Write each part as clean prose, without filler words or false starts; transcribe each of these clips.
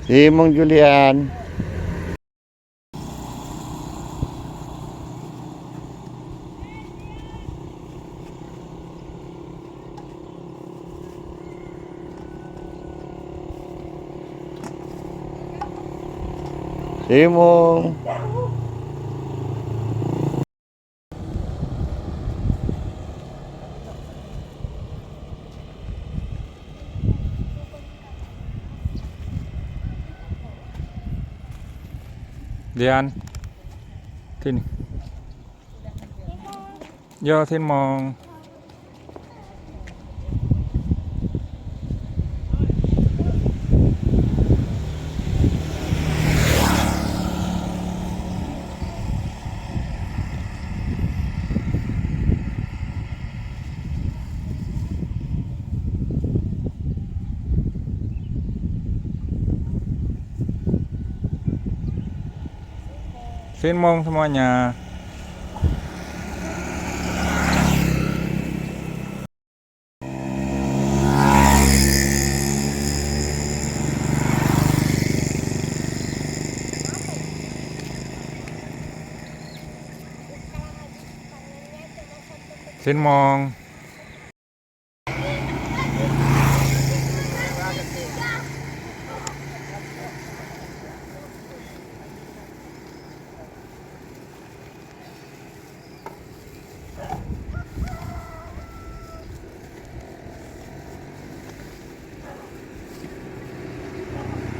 Si Mong Julian. Si Mong. Dian, sini. Yo, Thiên Mong. Thiên Mong semuanya. Thiên Mong.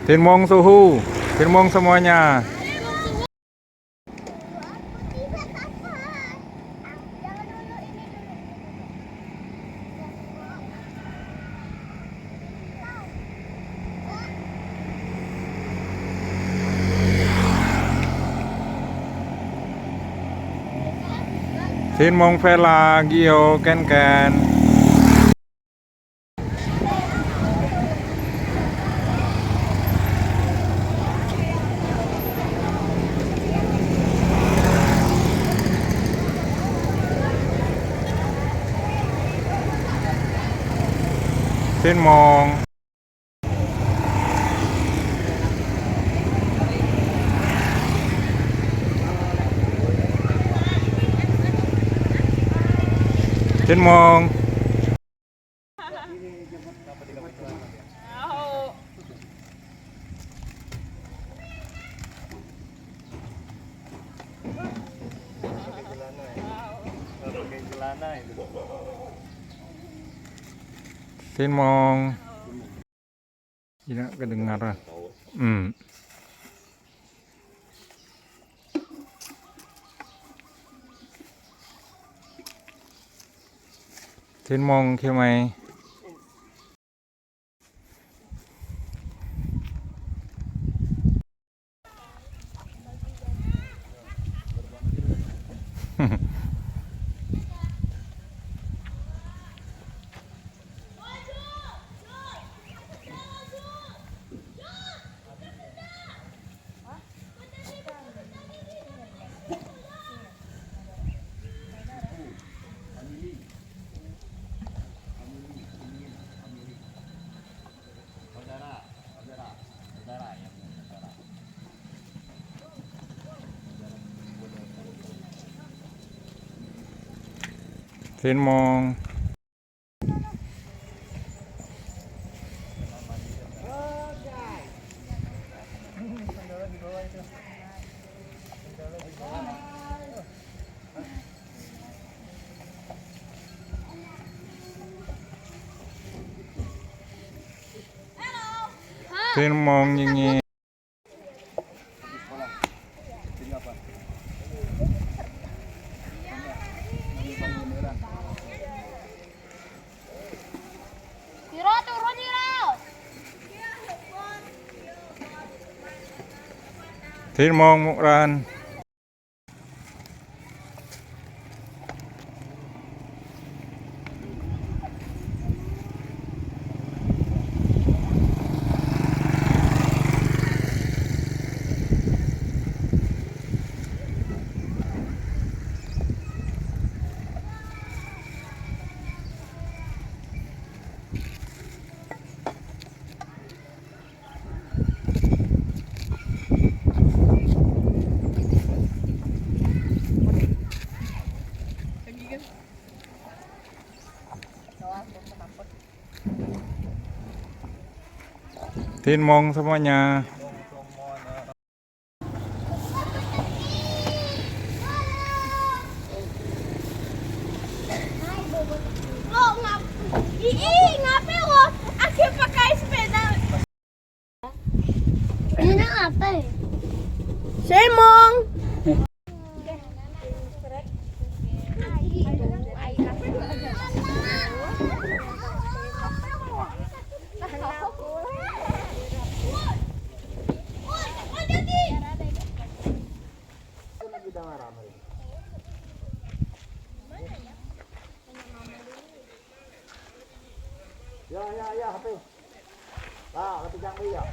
Thiên Mong suhu. Thiên Mong semuanya. Thiên Mong Vela, Gio, Ken Ken. Thiên Mong. Thiên Mong. Thiên Mong. Tidak kedengaran. Thiên Mong kêu mày. Thiên Mong. Thiên Mong nyanyi. Turun, Thiên Mong Mukran. Tinmong semuanya. Oh, ngapain lo? Aku pakai sepeda. Ini apa? Semong. Ya, HP. Tapi jangan ya.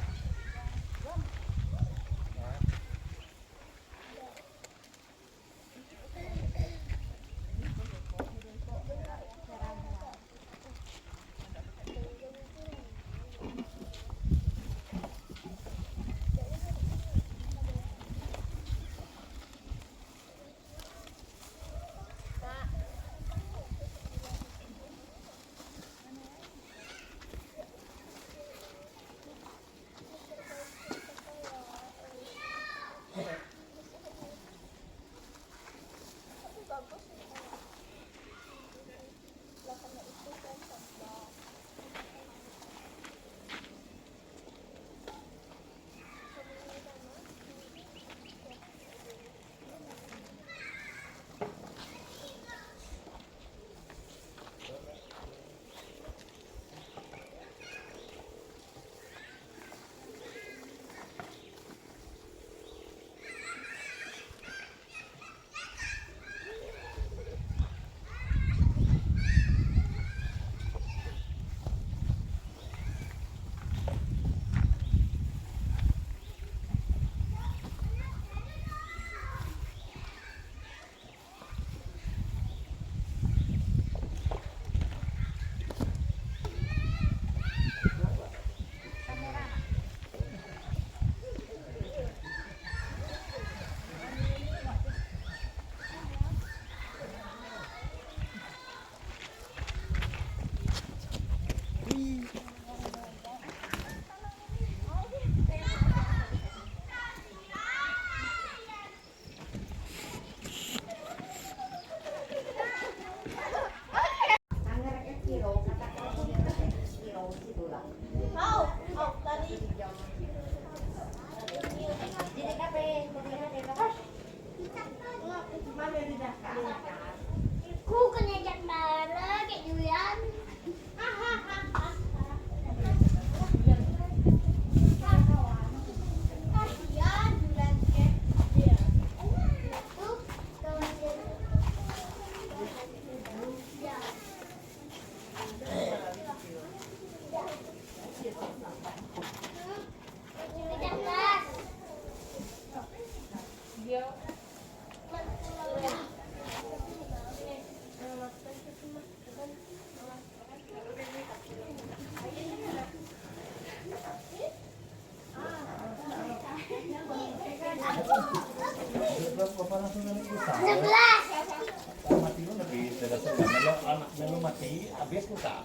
Mati, habis luka.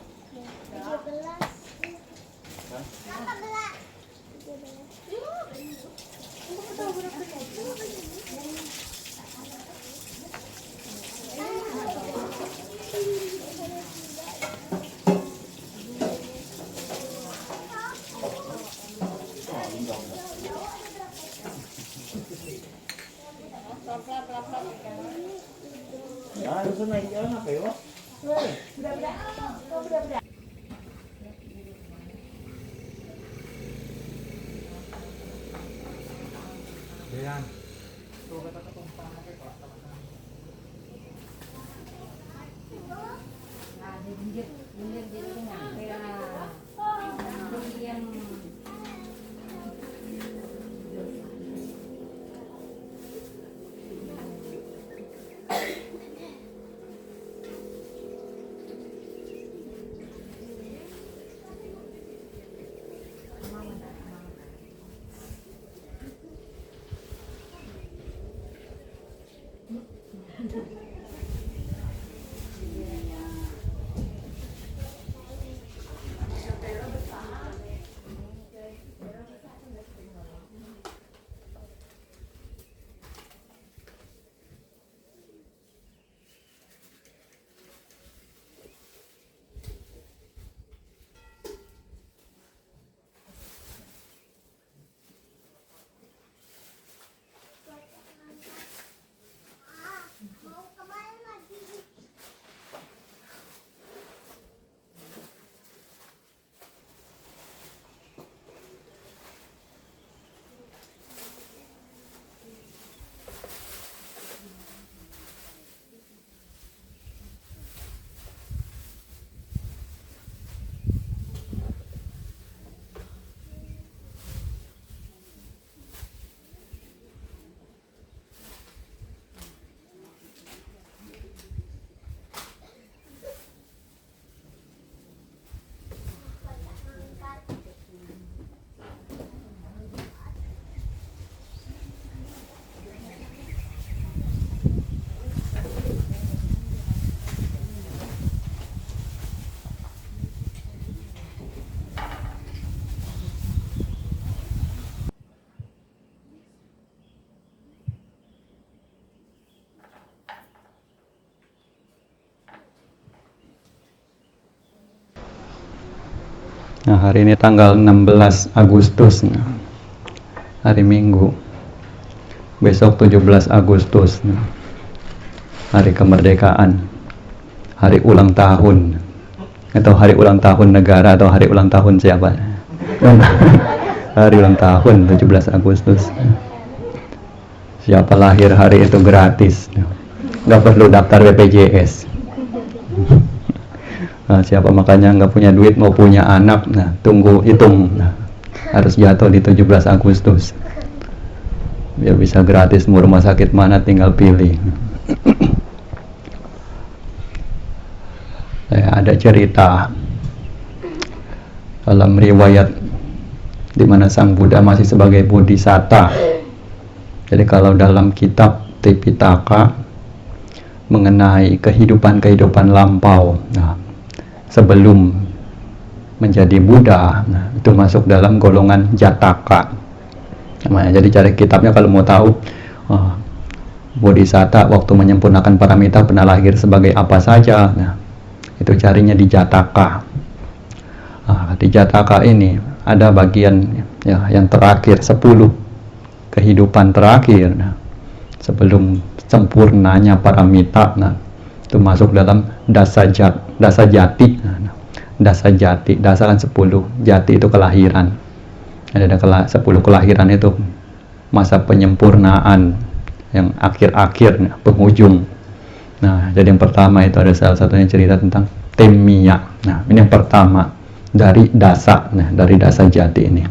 Ya, harus naik jalan apa ya? Dean. Nah, hari ini tanggal 16 Agustus, nah, hari Minggu. Besok 17 Agustus, nah, hari kemerdekaan, hari ulang tahun, atau hari ulang tahun negara, atau hari ulang tahun siapa? Hari ulang tahun 17 Agustus. Siapa lahir hari itu gratis, nggak perlu daftar BPJS. Nah, siapa makanya nggak punya duit mau punya anak, nah tunggu hitung, nah, harus jatuh di 17 Agustus biar bisa gratis, mau rumah sakit mana tinggal pilih. Ada cerita dalam riwayat di mana Sang Buddha masih sebagai bodhisatta. Jadi kalau dalam kitab Tipitaka mengenai kehidupan lampau, nah, sebelum menjadi Buddha, nah, itu masuk dalam golongan Jataka. Namanya. Jadi cari kitabnya kalau mau tahu bodhisatta waktu menyempurnakan paramita pernah lahir sebagai apa saja. Nah, itu carinya di Jataka. Di Jataka ini ada bagian ya, yang terakhir 10 kehidupan terakhir, nah, sebelum sempurnanya paramita, nah, itu masuk dalam dasa jati. Nah, dasa jati, dasa kan 10, jati itu kelahiran. Ada 10 kelahiran itu masa penyempurnaan yang akhir-akhir, nah, penghujung. Nah, jadi yang pertama itu ada salah satunya cerita tentang Temmiya. Nah, ini yang pertama dari dasa, nah, dari dasa jati ini.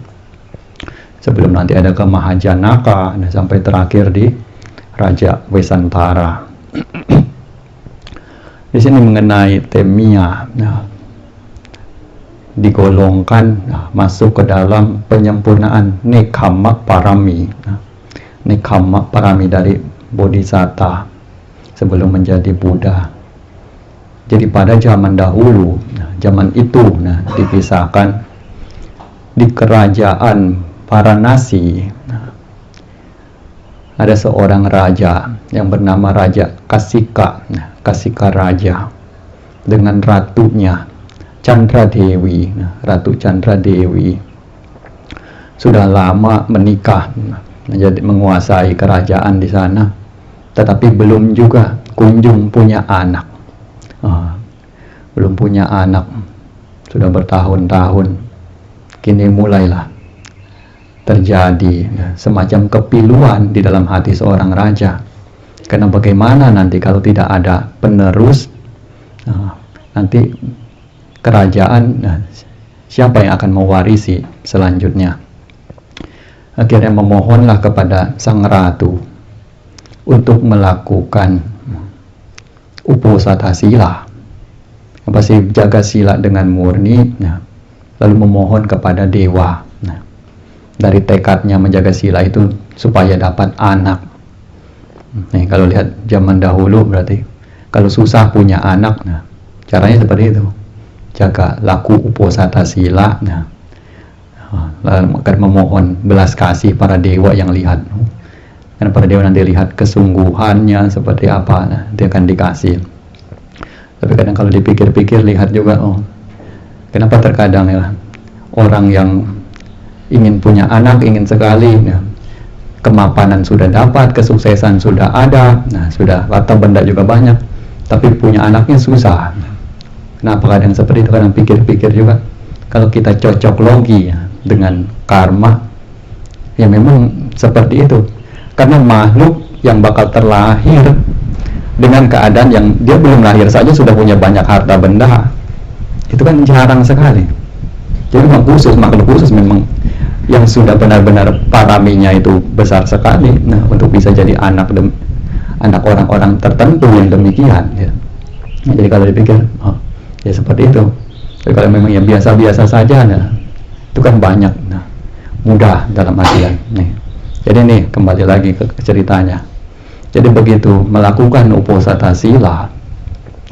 Sebelum nanti ada ke Mahajanaka, nah, sampai terakhir di Raja Wesantara. Di sini mengenai Temmiya, nah, digolongkan, nah, masuk ke dalam penyempurnaan Nekkhamma Parami. Nah, Nekkhamma Parami dari Bodhisatta sebelum menjadi Buddha. Jadi pada zaman dahulu, nah, zaman itu, nah, dipisahkan di kerajaan Varanasi, nah, ada seorang raja yang bernama Raja Kasika, nah, Kasika Raja, dengan ratunya Chandra Dewi. Nah, Ratu Chandra Dewi sudah lama menikah, nah, jadi menguasai kerajaan di sana, tetapi belum juga kunjung punya anak. Belum punya anak, sudah bertahun-tahun. Kini mulailah terjadi semacam kepiluan di dalam hati seorang raja. Karena bagaimana nanti kalau tidak ada penerus, nanti kerajaan, siapa yang akan mewarisi selanjutnya? Akhirnya memohonlah kepada sang ratu untuk melakukan uposatha sila, apa sih, jaga sila dengan murni, nah, lalu memohon kepada dewa. Nah, dari tekadnya menjaga sila itu supaya dapat anak. Nih, kalau lihat zaman dahulu berarti kalau susah punya anak, nah, caranya seperti itu, jaga laku uposatha sila, nah, lalu akan memohon belas kasih para dewa yang lihat. Karena para dewa nanti lihat kesungguhannya seperti apa, nah, dia akan dikasih. Tapi kadang kalau dipikir-pikir lihat juga, kenapa terkadang ya orang yang ingin punya anak, ingin sekali, ya, kemapanan sudah dapat, kesuksesan sudah ada, nah, sudah harta benda juga banyak, tapi punya anaknya susah. Kenapa kadang seperti itu? Kadang pikir-pikir juga, kalau kita cocok logi ya, dengan karma, ya memang seperti itu. Karena makhluk yang bakal terlahir dengan keadaan yang dia belum lahir saja sudah punya banyak harta benda, itu kan jarang sekali. Jadi memang khusus, makhluk khusus memang yang sudah benar-benar paraminya itu besar sekali, nah, untuk bisa jadi anak orang-orang tertentu yang demikian, ya. Nah, jadi kalau dipikir, ya seperti itu. Jadi kalau memang yang biasa-biasa saja, nah, itu kan banyak, nah, mudah dalam artian. Nih. Jadi nih kembali lagi ke ceritanya. Jadi begitu melakukan uposatha sila,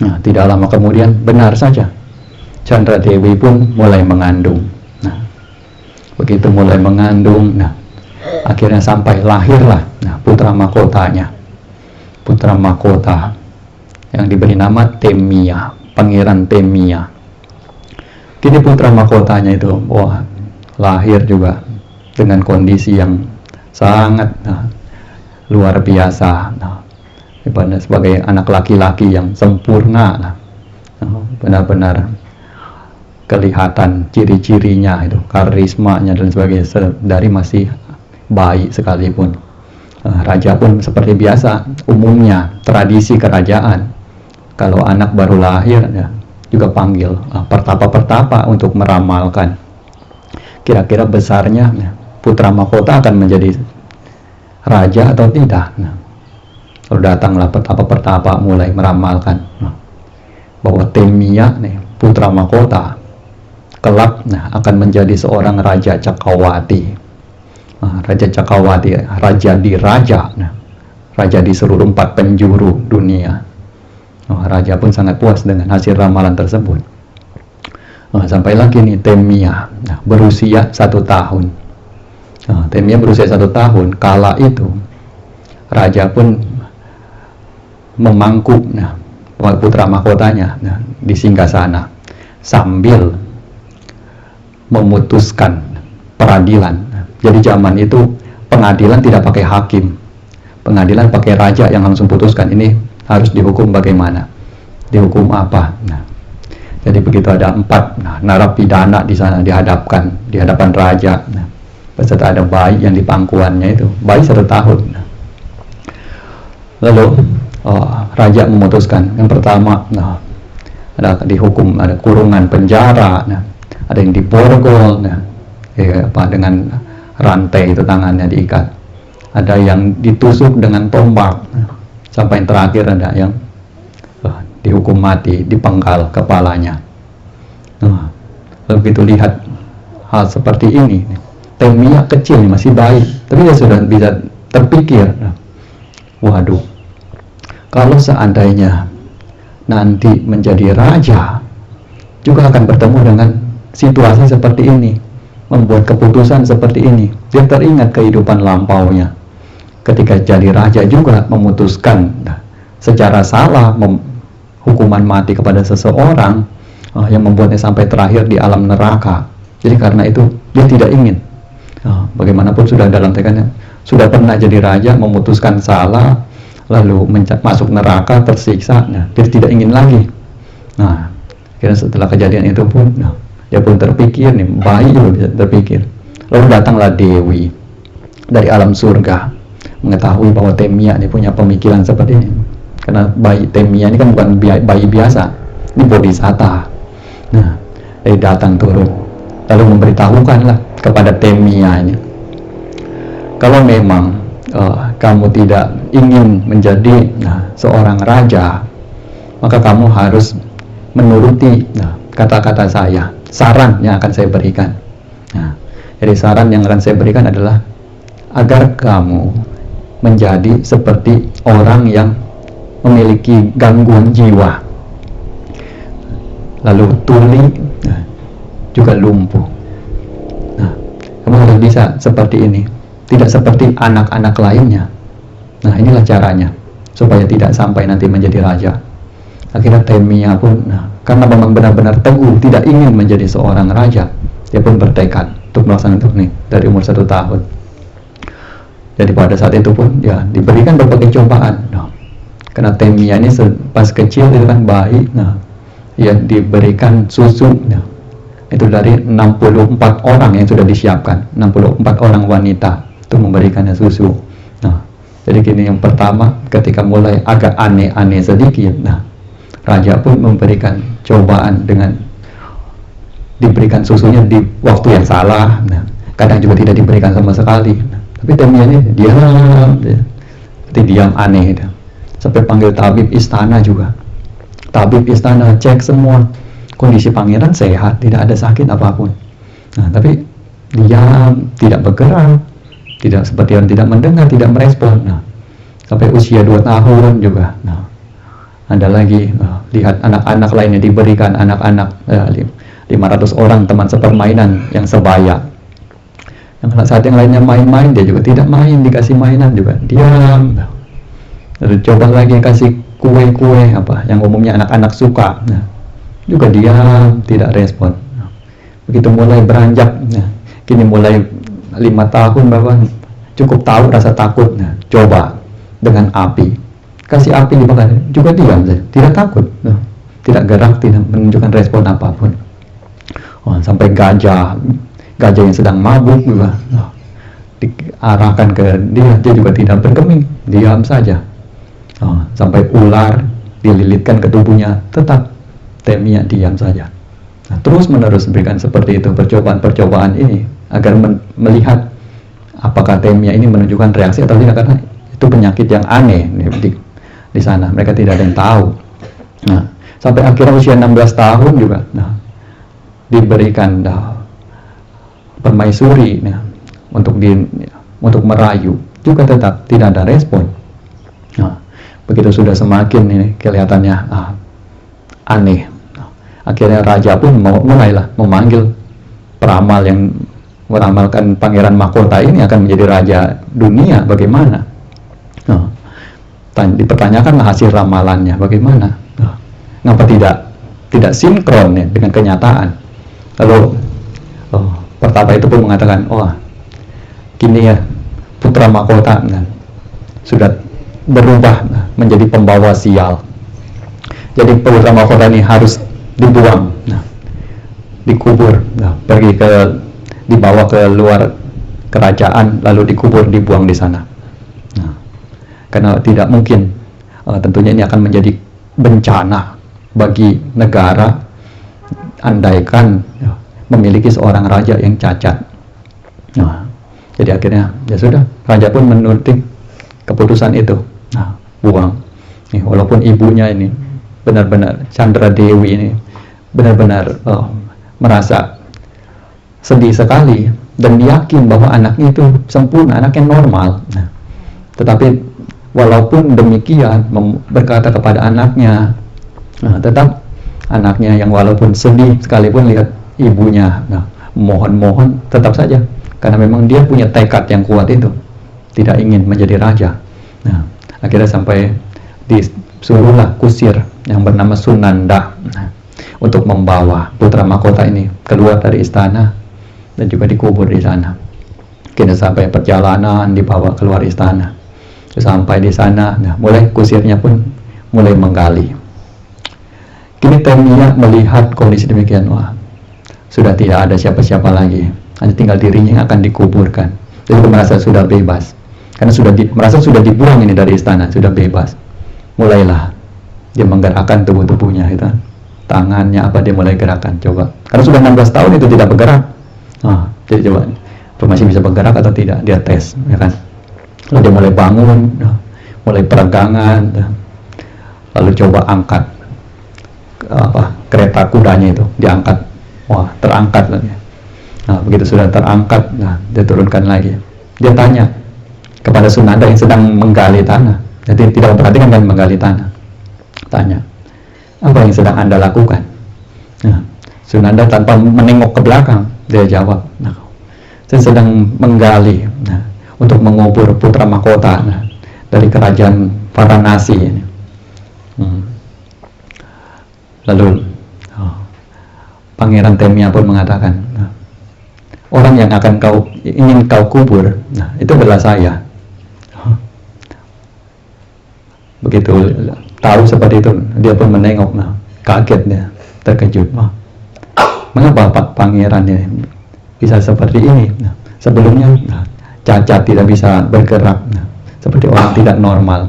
nah, tidak lama kemudian benar saja Chandra Dewi pun mulai mengandung. Nah, begitu mulai mengandung, nah, akhirnya sampai lahirlah, nah, putra mahkotanya, putra mahkota yang diberi nama Temmiya, Pangeran Temmiya. Kini putra mahkotanya itu, wah, lahir juga dengan kondisi yang sangat luar biasa. Sebagai anak laki-laki yang sempurna, benar-benar kelihatan ciri-cirinya itu, karismanya dan sebagainya dari masih bayi sekalipun. Raja pun seperti biasa, umumnya tradisi kerajaan, kalau anak baru lahir ya, juga panggil pertapa-pertapa untuk meramalkan kira-kira besarnya putra mahkota akan menjadi raja atau tidak. Lalu datanglah pertapa-pertapa mulai meramalkan bahwa Temia nih, putra mahkota kelak akan menjadi seorang raja Cakrawati. Raja Cakrawati, raja di raja, raja di seluruh 4 penjuru dunia. Raja pun sangat puas dengan hasil ramalan tersebut. Sampailah kini Temia berusia 1 tahun. Temia berusia 1 tahun. Kala itu raja pun memangku putra mahkotanya di singgasana sambil memutuskan peradilan. Jadi zaman itu pengadilan tidak pakai hakim, pengadilan pakai raja yang langsung putuskan ini harus dihukum bagaimana, dihukum apa. Jadi begitu ada 4 narapidana di sana di hadapan raja. Beserta ada bayi yang di pangkuannya itu, bayi 1 tahun. Lalu raja memutuskan yang pertama, ada dihukum, ada kurungan penjara, ada yang diborgol, dengan rantai itu tangannya diikat, ada yang ditusuk dengan tombak, sampai yang terakhir ada yang dihukum mati, dipenggal kepalanya. Lalu begitu lihat hal seperti ini, Temia kecil masih bayi, tapi dia sudah bisa terpikir, waduh, kalau seandainya nanti menjadi raja juga akan bertemu dengan situasi seperti ini, membuat keputusan seperti ini. Dia teringat kehidupan lampaunya ketika jadi raja juga memutuskan secara salah hukuman mati kepada seseorang yang membuatnya sampai terakhir di alam neraka. Jadi karena itu dia tidak ingin, bagaimanapun sudah dalam tekannya, sudah pernah jadi raja, memutuskan salah lalu masuk neraka, tersiksa, dia tidak ingin lagi. Akhirnya setelah kejadian itu pun dia pun terpikir, nih bayi juga bisa terpikir. Lalu datanglah Dewi dari alam surga mengetahui bahwa Temia ini punya pemikiran seperti ini. Karena bayi Temia ini kan bukan bayi biasa, ini bodhisatta. Dia datang turun lalu memberitahukanlah kepada Temia ini, kalau memang kamu tidak ingin menjadi seorang raja, maka kamu harus menuruti kata-kata saya. Saran yang akan saya berikan. Jadi saran yang akan saya berikan adalah agar kamu menjadi seperti orang yang memiliki gangguan jiwa, lalu tuli, juga lumpuh. Kamu harus bisa seperti ini, tidak seperti anak-anak lainnya. Inilah caranya supaya tidak sampai nanti menjadi raja. Akhirnya Temia pun karena memang benar-benar teguh tidak ingin menjadi seorang raja, dia pun bertekad untuk melaksanakan itu nih dari umur 1 tahun. Jadi pada saat itu pun ya diberikan berbagai cobaan. Karena Temia ini pas kecil itu kan bayi, ya diberikan susu. Itu dari 64 orang yang sudah disiapkan, 64 orang wanita untuk memberikannya susu. Jadi gini, yang pertama ketika mulai agak aneh-aneh sedikit, raja pun memberikan cobaan dengan diberikan susunya di waktu yang salah. Kadang juga tidak diberikan sama sekali. Tapi Temia ini diam aneh. Sampai panggil tabib istana juga. Tabib istana cek semua kondisi pangeran sehat, tidak ada sakit apapun. Tapi diam, tidak bergerak, tidak seperti orang tidak mendengar, tidak merespon. Sampai usia 2 tahun juga. Ada lagi, lihat anak-anak lainnya diberikan anak-anak 500 orang teman sepermainan yang sebaya. Yang saat yang lainnya main-main, dia juga tidak main, dikasih mainan juga diam. Lalu coba lagi kasih kue-kue apa yang umumnya anak-anak suka, juga diam, tidak respon. Begitu mulai beranjak, nah, kini mulai 5 tahun Bapak cukup tahu rasa takut, nah, coba dengan api, kasih api dibakar, juga diam saja, tidak takut, nah, tidak gerak, tidak menunjukkan respon apapun. Sampai gajah yang sedang mabuk juga, nah, diarahkan ke dia juga tidak bergeming, diam saja. Sampai ular dililitkan ke tubuhnya, tetap Temia diam saja. Nah, terus menerus berikan seperti itu, percobaan-percobaan ini agar melihat apakah Temia ini menunjukkan reaksi atau tidak, karena itu penyakit yang aneh di sana, mereka tidak ada yang tahu. Nah, sampai akhirnya usia 16 tahun juga, nah, diberikan permaisuri, nah, untuk merayu, juga tetap tidak ada respon. Nah, begitu sudah semakin ini kelihatannya aneh, akhirnya raja pun mulailah memanggil peramal yang meramalkan Pangeran Mahkota ini akan menjadi raja dunia, bagaimana? Dipertanyakan hasil ramalannya bagaimana? Kenapa tidak sinkron ya dengan kenyataan? Lalu pertapa itu pun mengatakan, kini ya putra mahkota sudah berubah menjadi pembawa sial. Jadi putra mahkota ini harus dibuang, dikubur, dibawa ke luar kerajaan, lalu dikubur, dibuang di sana. Karena tidak mungkin, tentunya ini akan menjadi bencana bagi negara andaikan memiliki seorang raja yang cacat. Jadi akhirnya ya sudah, raja pun menuruti keputusan itu, buang. Walaupun ibunya ini benar-benar Chandra Dewi ini benar-benar merasa sedih sekali dan yakin bahwa anaknya itu sempurna, anak yang normal. Tetapi walaupun demikian berkata kepada anaknya, tetap anaknya yang walaupun sedih sekalipun lihat ibunya mohon tetap saja, karena memang dia punya tekad yang kuat itu, tidak ingin menjadi raja. Akhirnya sampai disuruhlah kusir yang bernama Sunanda untuk membawa putra mahkota ini keluar dari istana dan juga dikubur di sana. Kita sampai perjalanan dibawa keluar istana, sampai di sana, mulai kusirnya pun mulai menggali. Kini Temia melihat kondisi demikian, sudah tidak ada siapa-siapa lagi, hanya tinggal dirinya yang akan dikuburkan. Jadi merasa sudah bebas, karena merasa sudah dibuang ini dari istana, sudah bebas. Mulailah dia menggerakkan tubuhnya itu, tangannya apa dia mulai gerakan, coba, karena sudah 16 tahun itu tidak bergerak. Jadi coba, masih bisa bergerak atau tidak, dia tes, ya kan. Lalu dia mulai bangun, mulai peregangan, lalu coba angkat kereta kudanya itu, diangkat, terangkat. Begitu sudah terangkat, dia turunkan lagi. Dia tanya kepada Sunanda yang sedang menggali tanah, jadi tidak memperhatikan kan menggali tanah. Tanya, apa yang sedang Anda lakukan? Sunanda tanpa menengok ke belakang, dia jawab, saya sedang menggali untuk mengubur putra mahkota dari kerajaan Varanasi ini. Lalu Pangeran Temia pun mengatakan, orang yang akan ingin kau kubur, itu adalah saya. Begitu tahu seperti itu, dia pun menengok, kaget dia, terkejut. Mengapa Pak Pangeran ini bisa seperti ini? Sebelumnya cacat, tidak bisa bergerak, seperti orang tidak normal.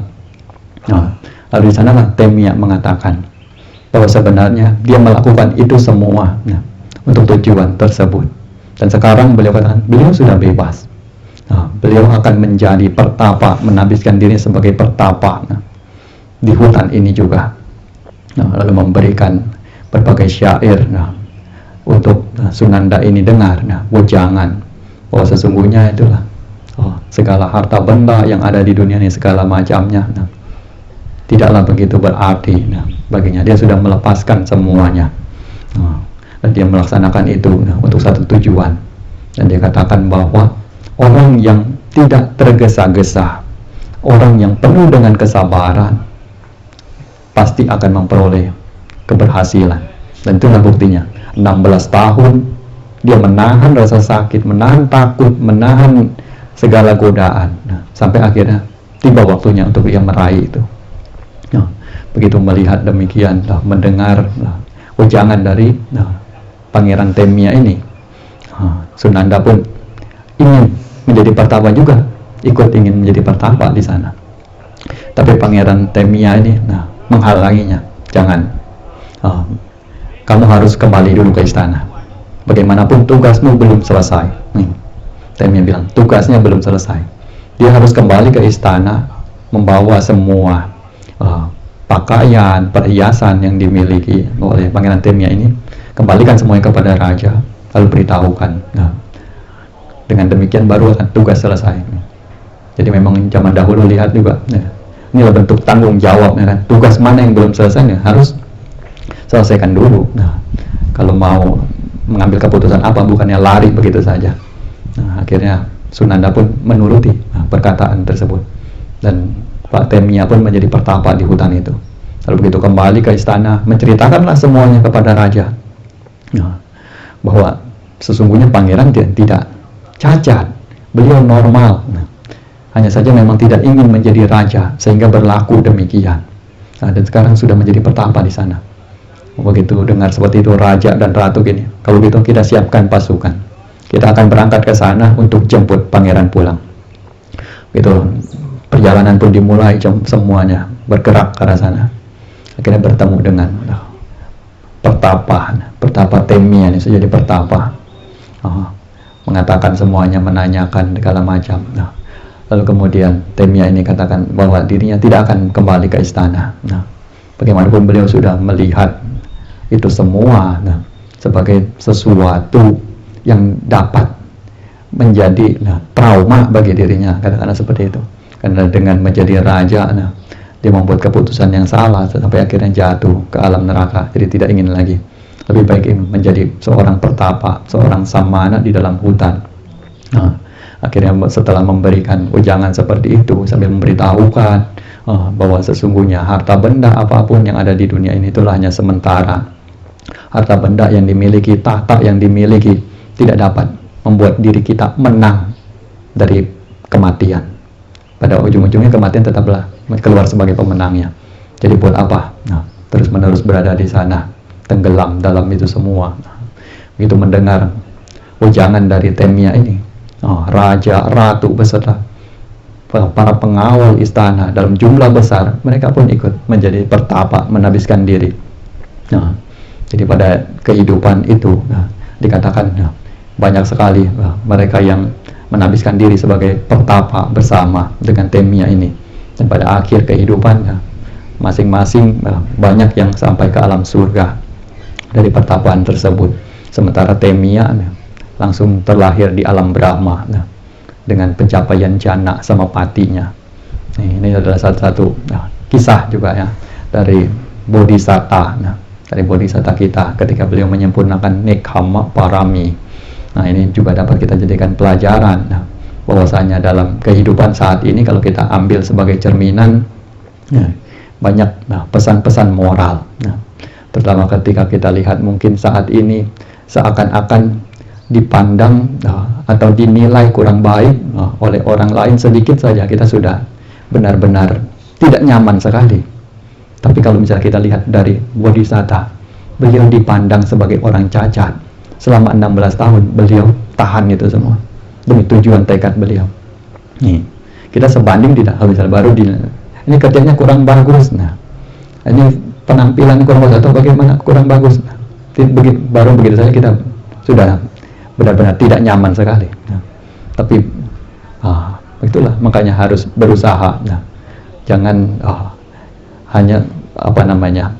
Lalu di sana Temia mengatakan bahwa sebenarnya dia melakukan itu semua untuk tujuan tersebut. Dan sekarang beliau katakan, beliau sudah bebas. Beliau akan menjadi pertapa, menhabiskan diri sebagai pertapa di hutan ini juga. Lalu memberikan berbagai syair untuk Sunanda ini dengar, wejangan bahwa sesungguhnya itulah segala harta benda yang ada di dunia ini, segala macamnya tidaklah begitu berarti baginya. Dia sudah melepaskan semuanya, dan dia melaksanakan itu untuk satu tujuan. Dan dia katakan bahwa orang yang tidak tergesa-gesa, orang yang penuh dengan kesabaran, pasti akan memperoleh keberhasilan. Dan itulah buktinya, 16 tahun Dia menahan rasa sakit, menahan takut, menahan segala godaan. Nah, sampai akhirnya tiba waktunya untuk dia meraih itu. Nah, begitu melihat demikian, mendengar ujangan dari Pangeran Temia ini, Sunanda pun ingin menjadi pertapa juga, ikut ingin menjadi pertapa di sana. Tapi Pangeran Temia ini menghalanginya. Jangan, kamu harus kembali dulu ke istana. Bagaimanapun tugasmu belum selesai. Temia bilang tugasnya belum selesai. Dia harus kembali ke istana, membawa semua pakaian, perhiasan yang dimiliki oleh Pangeran Temia ini, kembalikan semuanya kepada raja, lalu beritahukan. Dengan demikian baru akan tugas selesai. Jadi memang zaman dahulu lihat juga, inilah bentuk tanggung jawab, ya kan? Tugas mana yang belum selesai harus selesaikan dulu. Kalau mau mengambil keputusan apa, bukannya lari begitu saja. Akhirnya Sunanda pun menuruti perkataan tersebut, dan Pak Temia pun menjadi pertapa di hutan itu. Lalu begitu kembali ke istana, menceritakanlah semuanya kepada raja, bahwa sesungguhnya pangeran tidak cacat, beliau normal. Hanya saja memang tidak ingin menjadi raja sehingga berlaku demikian. Dan sekarang sudah menjadi pertapa di sana. Begitu dengar seperti itu raja dan ratu gini, kalau gitu kita siapkan pasukan. Kita akan berangkat ke sana untuk jemput pangeran pulang. Gitu. Perjalanan pun dimulai, semuanya bergerak ke arah sana. Akhirnya bertemu dengan pertapa Temia ini, jadi pertapa. Mengatakan semuanya, menanyakan segala macam. Lalu kemudian Temia ini katakan bahwa dirinya tidak akan kembali ke istana. Bagaimanapun beliau sudah melihat itu semua sebagai sesuatu yang dapat menjadi trauma bagi dirinya, katakanlah seperti itu. Karena dengan menjadi raja, dia membuat keputusan yang salah sampai akhirnya jatuh ke alam neraka. Jadi tidak ingin lagi. Lebih baik menjadi seorang pertapa, seorang samana di dalam hutan. Akhirnya setelah memberikan ujangan seperti itu, sambil memberitahukan bahwa sesungguhnya harta benda apapun yang ada di dunia ini itulah hanya sementara. Harta benda yang dimiliki, tahta yang dimiliki tidak dapat membuat diri kita menang dari kematian. Pada ujung-ujungnya kematian tetaplah keluar sebagai pemenangnya. Jadi buat apa? Terus-menerus berada di sana, tenggelam dalam itu semua. Begitu mendengar ujangan dari Temia ini, raja, ratu beserta para pengawal istana dalam jumlah besar, mereka pun ikut menjadi pertapa, menabiskan diri. Jadi pada kehidupan itu dikatakan banyak sekali mereka yang menabiskan diri sebagai pertapa bersama dengan Temia ini. Dan pada akhir kehidupan masing-masing banyak yang sampai ke alam surga dari pertapaan tersebut. Sementara Temia langsung terlahir di alam Brahma dengan pencapaian jana sama patinya. Ini adalah satu kisah juga ya dari Bodhisatta. Dari Bodhisatta kita ketika beliau menyempurnakan Nekkhamma Parami. Ini juga dapat kita jadikan pelajaran bahwasanya dalam kehidupan saat ini kalau kita ambil sebagai cerminan banyak pesan-pesan moral. Terutama ketika kita lihat mungkin saat ini seakan-akan dipandang atau dinilai kurang baik oleh orang lain, sedikit saja kita sudah benar-benar tidak nyaman sekali. Tapi kalau misalnya kita lihat dari Bodhisatta, beliau dipandang sebagai orang cacat. Selama 16 tahun beliau tahan itu semua demi tujuan tekad beliau. Kita sebanding tidak, kalau misalnya baru ini kerjanya kurang bagus, ini penampilan kurang bagus atau bagaimana kurang bagus, baru begitu saja kita sudah benar-benar tidak nyaman sekali. Tapi itulah makanya harus berusaha. Jangan hanya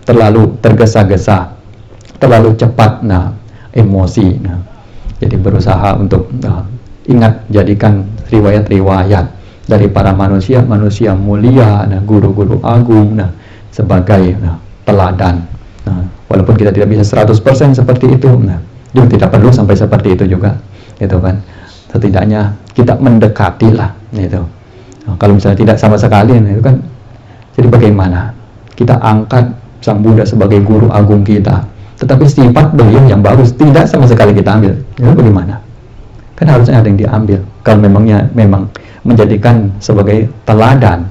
terlalu tergesa-gesa, terlalu cepat emosi. Jadi berusaha untuk ingat, jadikan riwayat-riwayat dari para manusia mulia, guru-guru agung sebagai teladan. Walaupun kita tidak bisa 100% seperti itu, juga tidak perlu sampai seperti itu juga, gitu kan. Setidaknya kita mendekati lah, gitu. Kalau misalnya tidak sama sekali, itu kan. Jadi bagaimana kita angkat Sang Buddha sebagai guru agung kita, tetapi sifat beliau yang bagus tidak sama sekali kita ambil. Lalu bagaimana? Kan harusnya ada yang diambil. Kalau memang menjadikan sebagai teladan,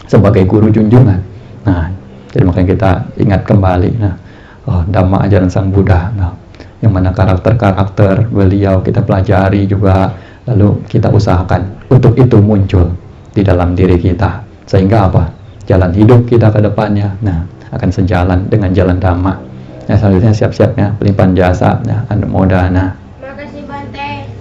sebagai guru junjungan. Nah, jadi makanya kita ingat kembali. Nah, Dhamma ajaran Sang Buddha. Nah, yang mana karakter-karakter beliau kita pelajari juga, lalu kita usahakan untuk itu muncul di dalam diri kita, sehingga apa? Jalan hidup kita ke depannya, nah, akan sejalan dengan jalan Dhamma. Nah, selanjutnya siap-siap ya, pelimpahan jasa, ya, Anumodana. Makasih Bante.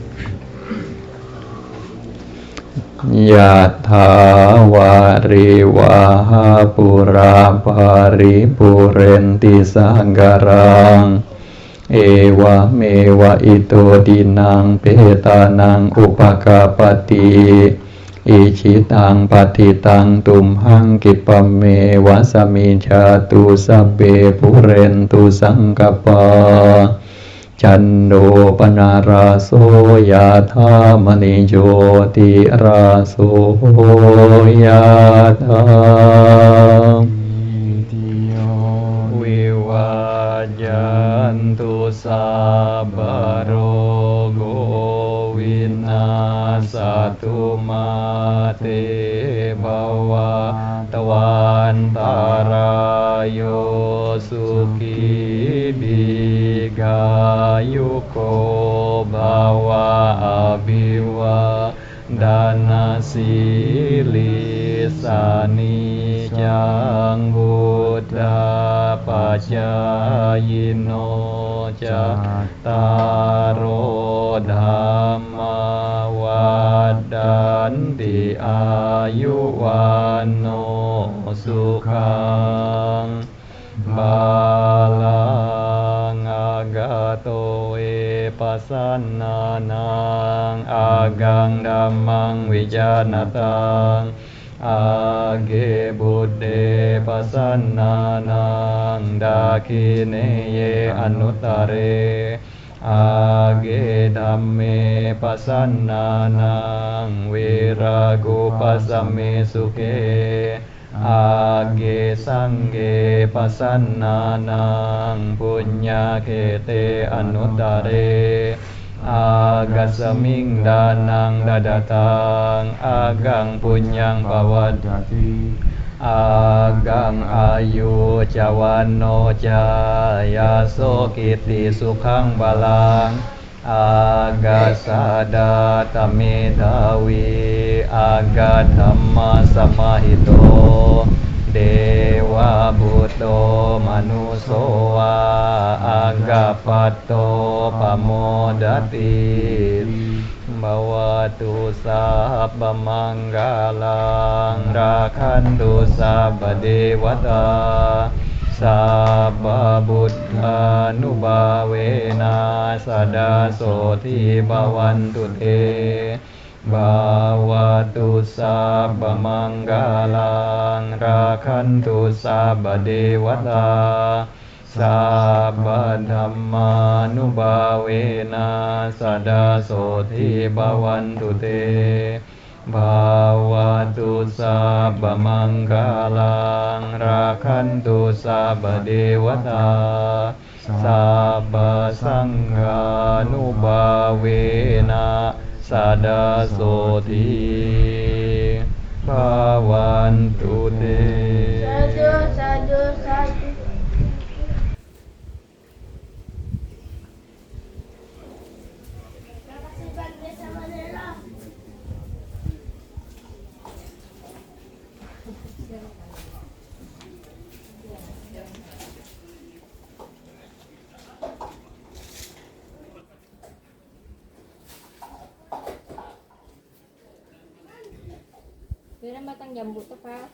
Yatha wariwaha pura paripurenti sanggarang ewa mewa ito dinang petanang upakapati icitang patitang tumhang kipame wasami jatu sabbe purentu sangkapa Cando panaraso yatha manijo ti raso yatha wiwajantu sabaro winasatu mate bawa tawantarayo suki bigayuko bawa abiwa dana silisani jang buddha pacayino cattaro dhamma wadanti ayuwano sukhang balang agato pasannanang agang dhammang wijanatang age buddhe pasannanang dakineye anuttare age dhamme pasannanang virago pasame sukhe age sangge pasannanang punya kete anuttare agasaming danang dadatang agang punyang pawadati agang ayu cawano cayaso kiti sukhang balang aga sada tamedawi aga dhamma samahito dewa buddho manuso aga pato pamodati bawatu sabba manggalang rakhantu sabba dewata sabba buddha nubhavena sada soti bhavantu te bhavatu sabba manggalang rakhantu sabba dewata sabba dhamma nubhavena sada soti bhavantu te bhavatu sabba manggalang rakhantu sabba dewata sabba sangha nubhavena sada soti bhavantu te. Sadu. Makasih Bante sama Nela. Ini batang jambu tuh, Pak.